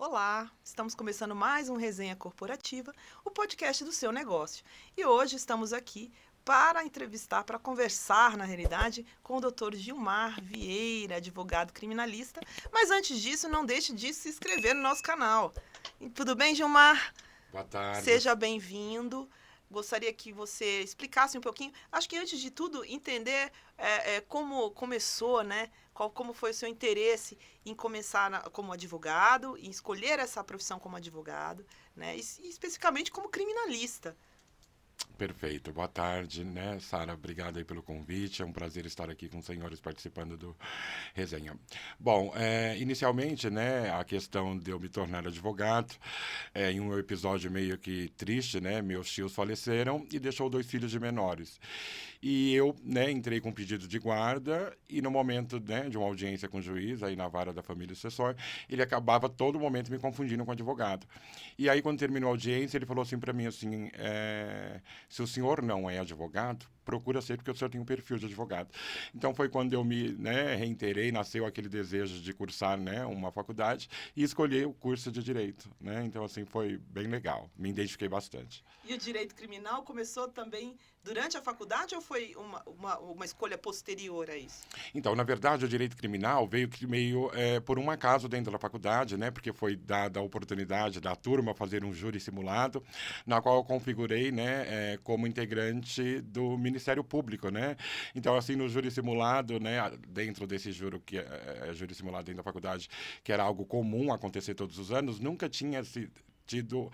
Olá, estamos começando mais um Resenha Corporativa, o podcast do seu negócio. E hoje estamos aqui para entrevistar, para conversar, na realidade, com o Dr. Gilmar Vieira, advogado criminalista. Mas antes disso, não deixe de se inscrever no nosso canal. E tudo bem, Gilmar? Boa tarde. Seja bem-vindo. Gostaria que você explicasse um pouquinho. Acho que antes de tudo, entender como começou, né? Como foi o seu interesse em começar como advogado, em escolher essa profissão como advogado, né? E especificamente como criminalista. Perfeito. Boa tarde, né, Sara? Obrigado aí pelo convite. É um prazer estar aqui com os senhores participando do resenha. Bom, inicialmente, né, a questão de eu me tornar advogado, em um episódio meio que triste, né, meus tios faleceram e deixou 2 filhos de menores. E eu, né, entrei com pedido de guarda e no momento, né, de uma audiência com o juiz, aí na vara da família sucessória, ele acabava todo momento me confundindo com advogado. E aí, quando terminou a audiência, ele falou assim para mim, assim, se o senhor não é advogado, procura ser porque o senhor tem um perfil de advogado. Então foi quando eu me, né, reiterei, nasceu aquele desejo de cursar, né, uma faculdade e escolhi o curso de Direito, né? Então, assim, foi bem legal. Me identifiquei bastante. E o direito criminal começou também durante a faculdade ou foi uma escolha posterior a isso? Então, na verdade, o direito criminal veio que meio por um acaso dentro da faculdade, né? Porque foi dada a oportunidade da turma fazer um júri simulado, na qual eu configurei, né, como integrante do Ministério Público, né? Então, assim, no júri simulado, né, dentro desse júri que júri simulado dentro da faculdade, que era algo comum acontecer todos os anos, nunca tinha se tido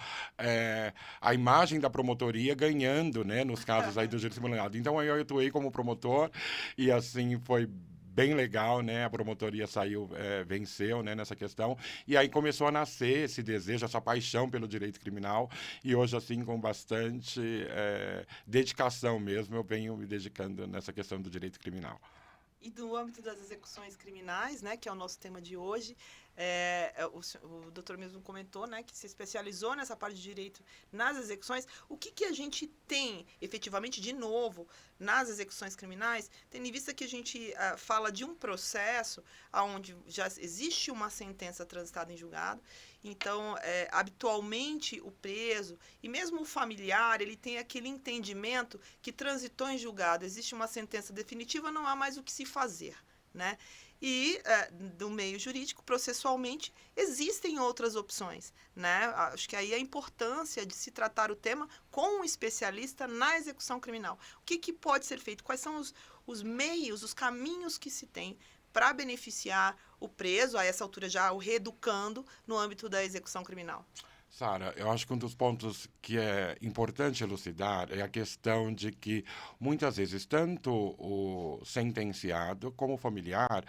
a imagem da promotoria ganhando, né, nos casos aí do júri simulado. Então aí eu atuei como promotor e assim foi bem legal, né? A promotoria saiu, venceu, né, nessa questão. E aí começou a nascer esse desejo, essa paixão pelo direito criminal. E hoje, assim, com bastante dedicação mesmo, eu venho me dedicando nessa questão do direito criminal. E no âmbito das execuções criminais, né, que é o nosso tema de hoje, o doutor mesmo comentou, né, que se especializou nessa parte de direito nas execuções. O que a gente tem, efetivamente, de novo, nas execuções criminais, tendo em vista que a gente fala de um processo onde já existe uma sentença transitada em julgado, então, habitualmente, o preso e mesmo o familiar, ele tem aquele entendimento que transitou em julgado, existe uma sentença definitiva, não há mais o que se fazer, né? E, do meio jurídico, processualmente, existem outras opções, né? Acho que aí a importância de se tratar o tema com um especialista na execução criminal. O que pode ser feito? Quais são os meios, os caminhos que se tem para beneficiar o preso, a essa altura já o reeducando, no âmbito da execução criminal? Sara, eu acho que um dos pontos que é importante elucidar é a questão de que, muitas vezes, tanto o sentenciado como o familiar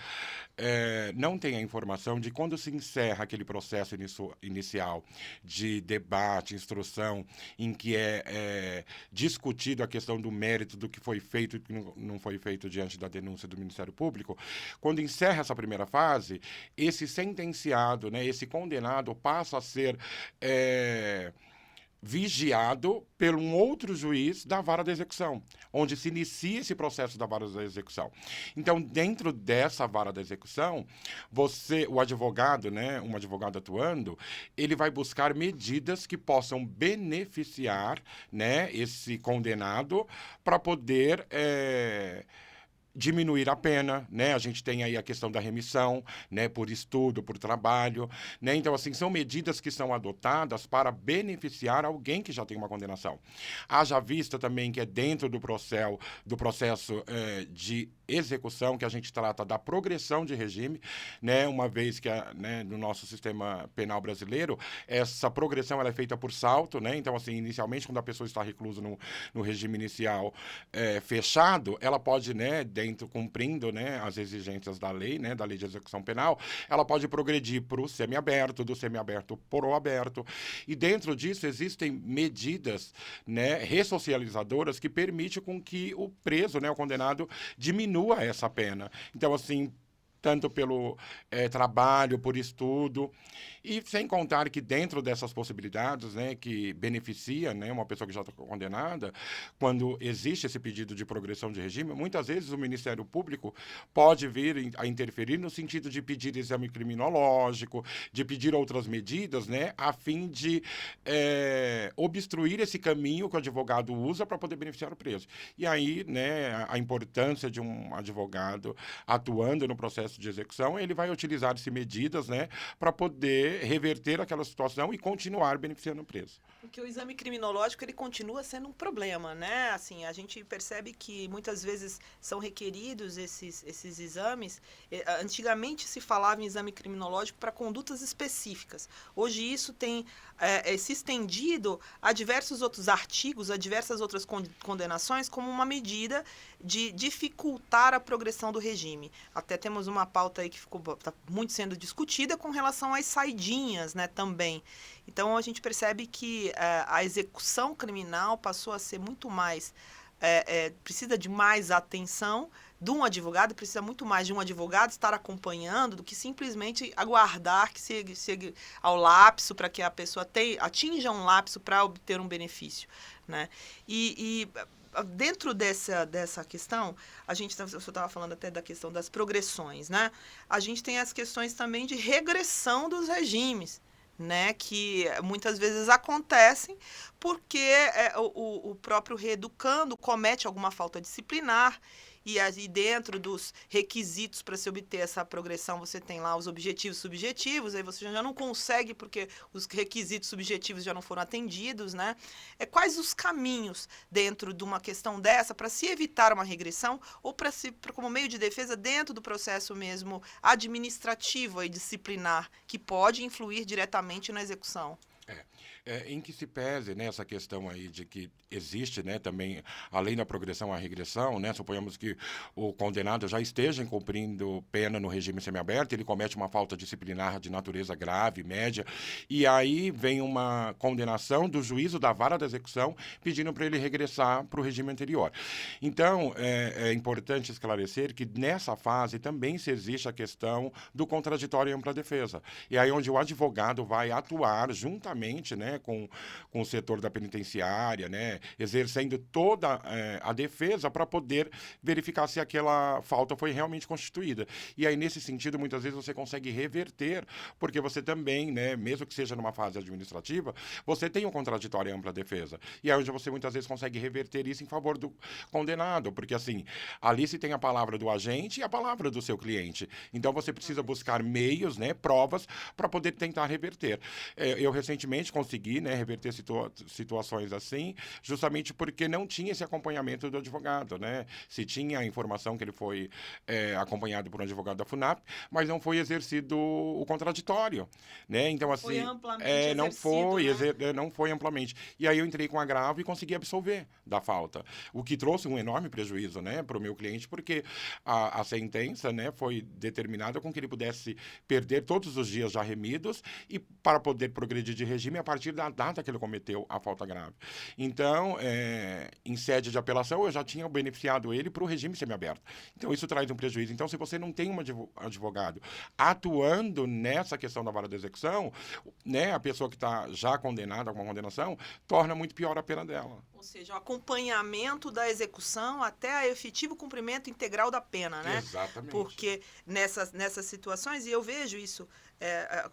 não tem a informação de quando se encerra aquele processo inicial de debate, instrução, em que é discutido a questão do mérito do que foi feito e que não foi feito diante da denúncia do Ministério Público. Quando encerra essa primeira fase, esse sentenciado, né, esse condenado passa a ser vigiado por um outro juiz da vara da execução, onde se inicia esse processo da vara da execução. Então, dentro dessa vara da execução, o advogado, né, um advogado atuando, ele vai buscar medidas que possam beneficiar, né, esse condenado para poder diminuir a pena, né? A gente tem aí a questão da remissão, né, por estudo, por trabalho, né? Então, assim, são medidas que são adotadas para beneficiar alguém que já tem uma condenação. Haja vista também que é dentro do processo de execução que a gente trata da progressão de regime, né? Uma vez que, né, no nosso sistema penal brasileiro, essa progressão ela é feita por salto, né? Então, assim, inicialmente, quando a pessoa está reclusa no regime inicial fechado, ela pode, né, dentro, cumprindo, né, as exigências da lei, né, da lei de execução penal, ela pode progredir para o semiaberto, do semiaberto para o aberto. E dentro disso existem medidas, né, ressocializadoras que permitem com que o preso, né, o condenado, diminua essa pena. Então, assim, tanto pelo trabalho, por estudo. E sem contar que dentro dessas possibilidades, né, que beneficia, né, uma pessoa que já está condenada, quando existe esse pedido de progressão de regime, muitas vezes o Ministério Público pode vir a interferir no sentido de pedir exame criminológico, de pedir outras medidas, né, a fim de obstruir esse caminho que o advogado usa para poder beneficiar o preso. E aí, né, a importância de um advogado atuando no processo de execução, ele vai utilizar-se medidas, né, para poder reverter aquela situação e continuar beneficiando o preso. Porque o exame criminológico, ele continua sendo um problema, né? Assim, a gente percebe que muitas vezes são requeridos esses exames. Antigamente se falava em exame criminológico para condutas específicas. Hoje isso tem se estendido a diversos outros artigos, a diversas outras condenações, como uma medida de dificultar a progressão do regime. Até temos uma pauta aí que está muito sendo discutida com relação às saidinhas, né, também. Então, a gente percebe que a execução criminal passou a ser muito mais... precisa de mais atenção de um advogado, precisa muito mais de um advogado estar acompanhando do que simplesmente aguardar que chegue ao lapso para que a pessoa atinja um lapso para obter um benefício, né? Dentro dessa questão, o senhor estava falando até da questão das progressões, né? A gente tem as questões também de regressão dos regimes, né, que muitas vezes acontecem porque o próprio reeducando comete alguma falta disciplinar e aí dentro dos requisitos para se obter essa progressão você tem lá os objetivos subjetivos, aí você já não consegue porque os requisitos subjetivos já não foram atendidos, né? Quais os caminhos dentro de uma questão dessa para se evitar uma regressão ou como meio de defesa dentro do processo mesmo administrativo e disciplinar que pode influir diretamente na execução? Em que se pese, né, essa questão aí de que existe, né, também, além da progressão, a regressão, né, suponhamos que o condenado já esteja cumprindo pena no regime semiaberto, ele comete uma falta disciplinar de natureza grave, média, e aí vem uma condenação do juízo da vara da execução pedindo para ele regressar para o regime anterior. Então, é importante esclarecer que nessa fase também se existe a questão do contraditório e ampla defesa. E aí onde o advogado vai atuar juntamente, né, com o setor da penitenciária, né, exercendo toda a defesa para poder verificar se aquela falta foi realmente constituída. E aí, nesse sentido, muitas vezes você consegue reverter, porque você também, né, mesmo que seja numa fase administrativa, você tem um contraditório e ampla defesa. E aí onde você muitas vezes consegue reverter isso em favor do condenado, porque assim, ali se tem a palavra do agente e a palavra do seu cliente. Então você precisa buscar meios, né, provas, para poder tentar reverter. Eu recentemente consegui, né, reverter situações assim, justamente porque não tinha esse acompanhamento do advogado, né? Se tinha a informação que ele foi acompanhado por um advogado da FUNAP, mas não foi exercido o contraditório, né? Então assim, foi amplamente não foi amplamente. E aí eu entrei com agravo e consegui absolver da falta, o que trouxe um enorme prejuízo, né, para o meu cliente, porque a sentença, né, foi determinada com que ele pudesse perder todos os dias já remidos e para poder progredir de regime a partir da data que ele cometeu a falta grave. Então, em sede de apelação, eu já tinha beneficiado ele para o regime semiaberto. Então, isso traz um prejuízo. Então, se você não tem um advogado atuando nessa questão da vara da execução, né, a pessoa que está já condenada com uma condenação, torna muito pior a pena dela. Ou seja, o acompanhamento da execução até a efetivo cumprimento integral da pena, né? Exatamente. Porque nessas situações, e eu vejo isso,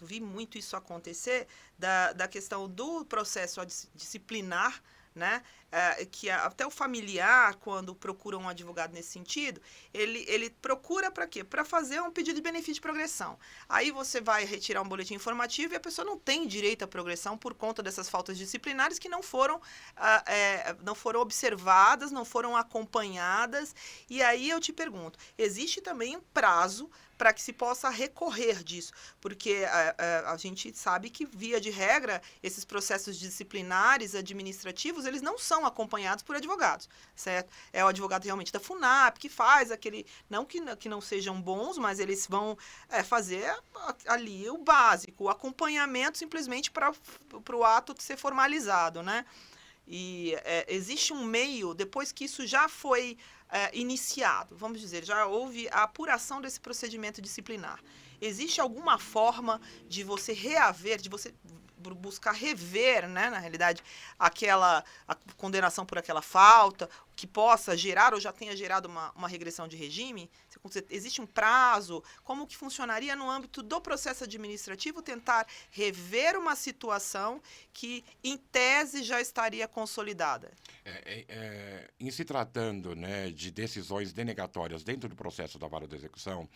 vi muito isso acontecer, da questão do processo disciplinar, né? Que até o familiar, quando procura um advogado nesse sentido, ele procura para quê? Para fazer um pedido de benefício de progressão. Aí você vai retirar um boletim informativo e a pessoa não tem direito à progressão por conta dessas faltas disciplinares que não foram observadas, não foram acompanhadas. E aí eu te pergunto, existe também um prazo para que se possa recorrer disso, porque a gente sabe que, via de regra, esses processos disciplinares, administrativos, eles não são acompanhados por advogados, certo? É o advogado realmente da FUNAP que faz aquele, não que não sejam bons, mas eles vão fazer ali o básico, o acompanhamento simplesmente para o ato de ser formalizado, né? E existe um meio, depois que isso já foi iniciado, vamos dizer, já houve a apuração desse procedimento disciplinar. Existe alguma forma de você reaver, de você buscar rever, né, na realidade, a condenação por aquela falta, que possa gerar ou já tenha gerado uma regressão de regime? Existe um prazo? Como que funcionaria no âmbito do processo administrativo tentar rever uma situação que, em tese, já estaria consolidada? Em se tratando, né, de decisões denegatórias dentro do processo da vara de execução,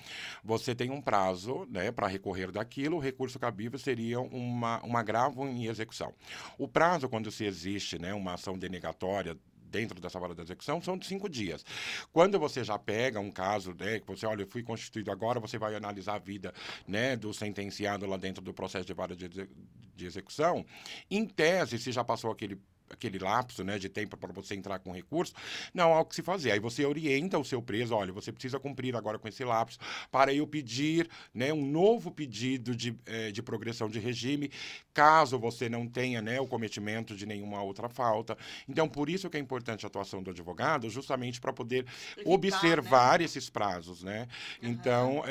você tem um prazo, né, para recorrer daquilo. O recurso cabível seria um agravo em execução. O prazo, quando se existe, né, uma ação denegatória dentro dessa vara de execução, são de 5 dias. Quando você já pega um caso, né, que você, olha, eu fui constituído agora, você vai analisar a vida, né, do sentenciado lá dentro do processo de vara de execução, em tese, se já passou aquele lapso, né, de tempo para você entrar com recurso, não há o que se fazer. Aí você orienta o seu preso, olha, você precisa cumprir agora com esse lapso para eu pedir, né, um novo pedido de progressão de regime, caso você não tenha, né, o cometimento de nenhuma outra falta. Então, por isso que é importante a atuação do advogado, justamente para poder Evitar, observar, né? Esses prazos, né? Uhum. Então,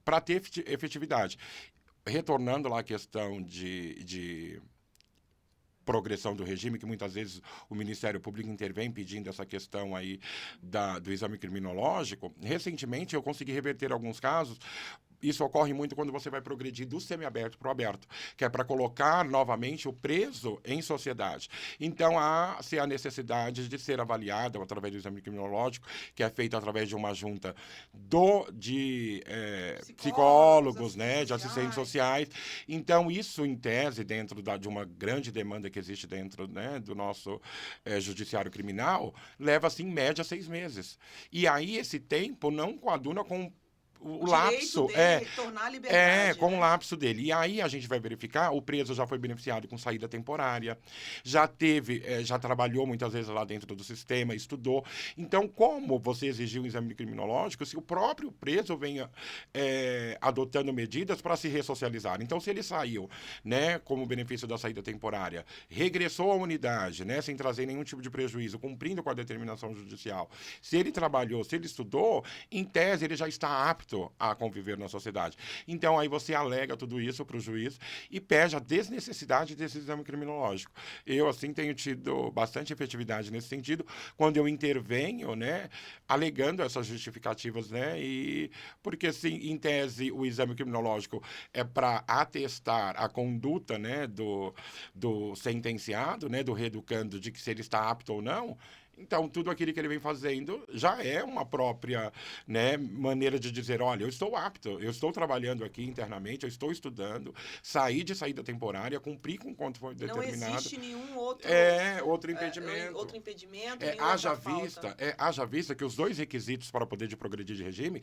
para ter efetividade. Retornando lá à questão de progressão do regime, que muitas vezes o Ministério Público intervém pedindo essa questão aí do exame criminológico. Recentemente, eu consegui reverter alguns casos. Isso ocorre muito quando você vai progredir do semiaberto para o aberto, que é para colocar novamente o preso em sociedade. Então, há necessidade de ser avaliado através do exame criminológico, que é feito através de uma junta de psicólogos, né, de assistentes sociais. Então, isso, em tese, dentro de uma grande demanda que existe dentro, né, do nosso judiciário criminal, leva, assim, em média 6 meses. E aí, esse tempo não coaduna com o lapso dele retornar à liberdade, com né? o lapso dele. E aí a gente vai verificar, o preso já foi beneficiado com saída temporária, já já trabalhou muitas vezes lá dentro do sistema, estudou. Então, como você exigiu um exame criminológico, se o próprio preso venha adotando medidas para se ressocializar. Então, se ele saiu, né, como benefício da saída temporária, regressou à unidade, né, sem trazer nenhum tipo de prejuízo, cumprindo com a determinação judicial, se ele trabalhou, se ele estudou, em tese ele já está apto a conviver na sociedade. Então, aí você alega tudo isso para o juiz e pede a desnecessidade desse exame criminológico. Eu, assim, tenho tido bastante efetividade nesse sentido, quando eu intervenho, né, alegando essas justificativas, né, e porque, assim, em tese, o exame criminológico é para atestar a conduta, né, do sentenciado, né, do reeducando, de que se ele está apto ou não. Então, tudo aquilo que ele vem fazendo já é uma própria, né, maneira de dizer, olha, eu estou apto, eu estou trabalhando aqui internamente, eu estou estudando, saí de saída temporária, cumpri com quanto foi determinado. Não existe nenhum outro impedimento. Outro impedimento, haja vista que os dois requisitos para poder de progredir de regime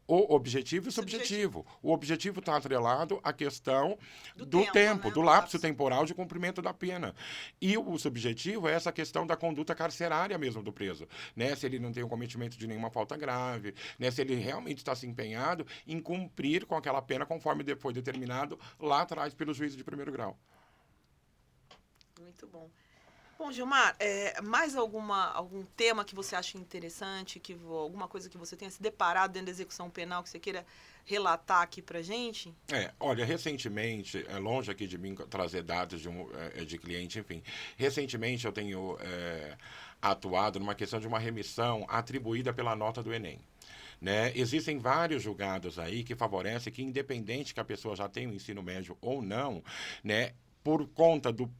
o objetivo e o subjetivo. O objetivo está atrelado à questão do tempo, né? Do lapso temporal de cumprimento da pena. E o subjetivo é essa questão da conduta carcerária mesmo do preso, né? Se ele não tem o cometimento de nenhuma falta grave, né? Se ele realmente está se empenhado em cumprir com aquela pena conforme foi determinado lá atrás pelo juiz de primeiro grau. Muito bom. Bom, Gilmar, mais algum tema que você acha interessante, alguma coisa que você tenha se deparado dentro da execução penal que você queira relatar aqui pra gente? Olha, recentemente, longe aqui de mim trazer dados de cliente, enfim, recentemente eu tenho atuado numa questão de uma remissão atribuída pela nota do Enem. Né? Existem vários julgados aí que favorecem que, independente que a pessoa já tenha o ensino médio ou não, né, por conta do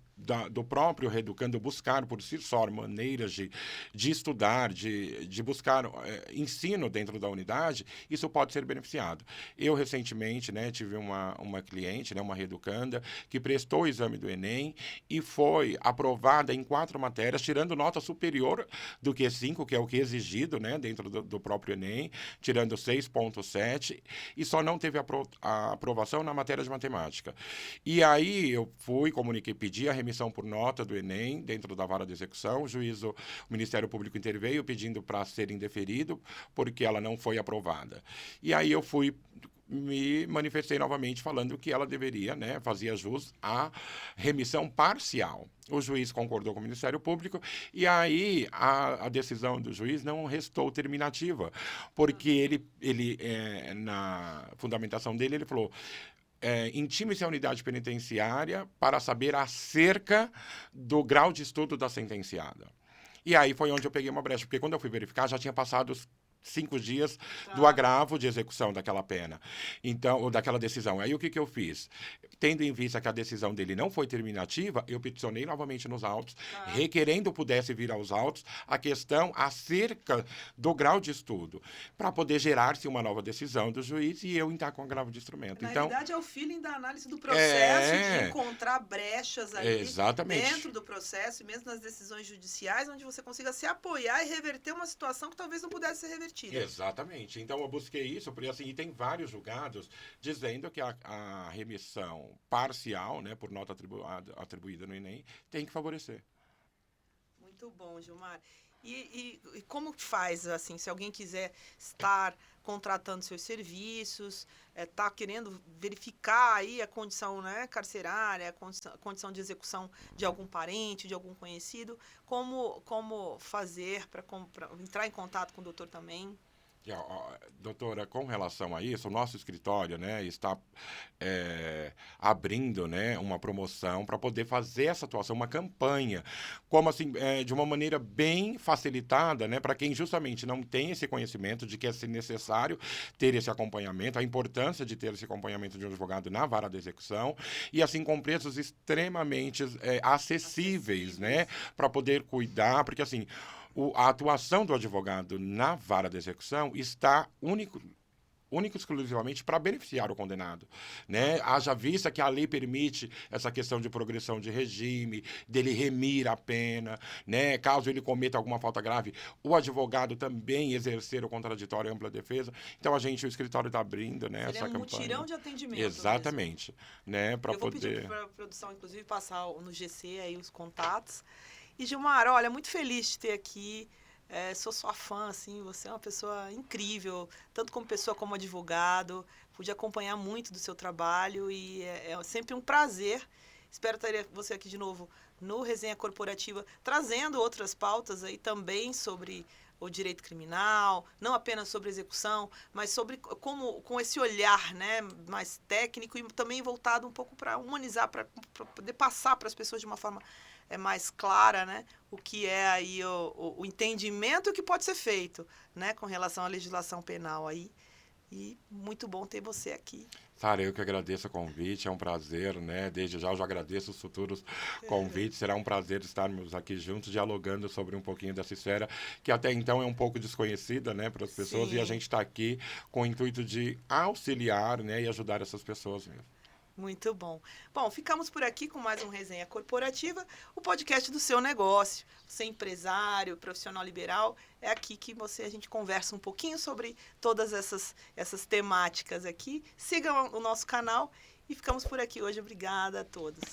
próprio reeducando buscar por si só maneiras de estudar, de buscar ensino dentro da unidade, isso pode ser beneficiado. Eu, recentemente, né, tive uma cliente, né, uma reeducanda, que prestou o exame do Enem e foi aprovada em 4 matérias, tirando nota superior do Q5, que é o que é exigido, né, dentro do próprio Enem, tirando 6,7, e só não teve a aprovação na matéria de matemática. E aí eu comuniquei, pedi a remissão por nota do Enem dentro da vara de execução. O Ministério Público interveio pedindo para ser indeferido porque ela não foi aprovada. E aí eu fui me manifestei novamente falando que ela deveria, né, fazia jus à remissão parcial. O juiz concordou com o Ministério Público e aí a decisão do juiz não restou terminativa, porque ele na fundamentação dele, ele falou: intime-se a unidade penitenciária para saber acerca do grau de estudo da sentenciada. E aí foi onde eu peguei uma brecha, porque quando eu fui verificar, já tinha passado os 5 dias do agravo de execução daquela pena, então, ou daquela decisão. Aí o que eu fiz? Tendo em vista que a decisão dele não foi terminativa, eu peticionei novamente nos autos, requerendo pudesse vir aos autos a questão acerca do grau de estudo, para poder gerar-se uma nova decisão do juiz e eu entrar com o agravo de instrumento. Na então, realidade, é o feeling da análise do processo, de encontrar brechas ali dentro do processo, e mesmo nas decisões judiciais, onde você consiga se apoiar e reverter uma situação que talvez não pudesse ser revertida. Exatamente. Então, eu busquei isso, porque assim, e tem vários julgados dizendo que a remissão parcial, né, por nota atribuída no Enem, tem que favorecer. Muito bom, Gilmar. E como faz, assim, se alguém quiser estar contratando seus serviços, está querendo verificar aí a condição, né, carcerária, a condição de execução de algum parente, de algum conhecido, como fazer para entrar em contato com o doutor também? Doutora, com relação a isso, o nosso escritório, né, está abrindo, né, uma promoção para poder fazer essa atuação, uma campanha, como assim, de uma maneira bem facilitada, né, para quem justamente não tem esse conhecimento de que é necessário ter esse acompanhamento, a importância de ter esse acompanhamento de um advogado na vara da execução, e assim com preços extremamente acessíveis, né, para poder cuidar, porque assim, a atuação do advogado na vara da execução está único e exclusivamente para beneficiar o condenado, né? Haja vista que a lei permite essa questão de progressão de regime, dele remir a pena, né? Caso ele cometa alguma falta grave, o advogado também exercer o contraditório e ampla defesa. Então, o escritório está abrindo, né, essa campanha. Mutirão de atendimento. Exatamente, né, para poder... Eu vou pedir para a produção, inclusive, passar no GC aí os contatos. E, Gilmar, olha, muito feliz de ter aqui, sou sua fã, assim, você é uma pessoa incrível, tanto como pessoa como advogado, pude acompanhar muito do seu trabalho e é sempre um prazer. Espero ter você aqui de novo no Resenha Corporativa, trazendo outras pautas aí também sobre o direito criminal, não apenas sobre execução, mas sobre como, com esse olhar, né, mais técnico e também voltado um pouco para humanizar, para poder passar para as pessoas de uma forma mais clara, né, o que é aí o entendimento que pode ser feito, né, com relação à legislação penal aí. E muito bom ter você aqui. Sara, eu que agradeço o convite, é um prazer, né? Desde já eu já agradeço os futuros convites, será um prazer estarmos aqui juntos dialogando sobre um pouquinho dessa esfera, que até então é um pouco desconhecida, né, para as pessoas, e a gente está aqui com o intuito de auxiliar, né, e ajudar essas pessoas mesmo. Muito bom. Bom, ficamos por aqui com mais um Resenha Corporativa, o podcast do seu negócio. Você é empresário, profissional liberal, é aqui que a gente conversa um pouquinho sobre todas essas temáticas aqui. Sigam o nosso canal e ficamos por aqui hoje. Obrigada a todos.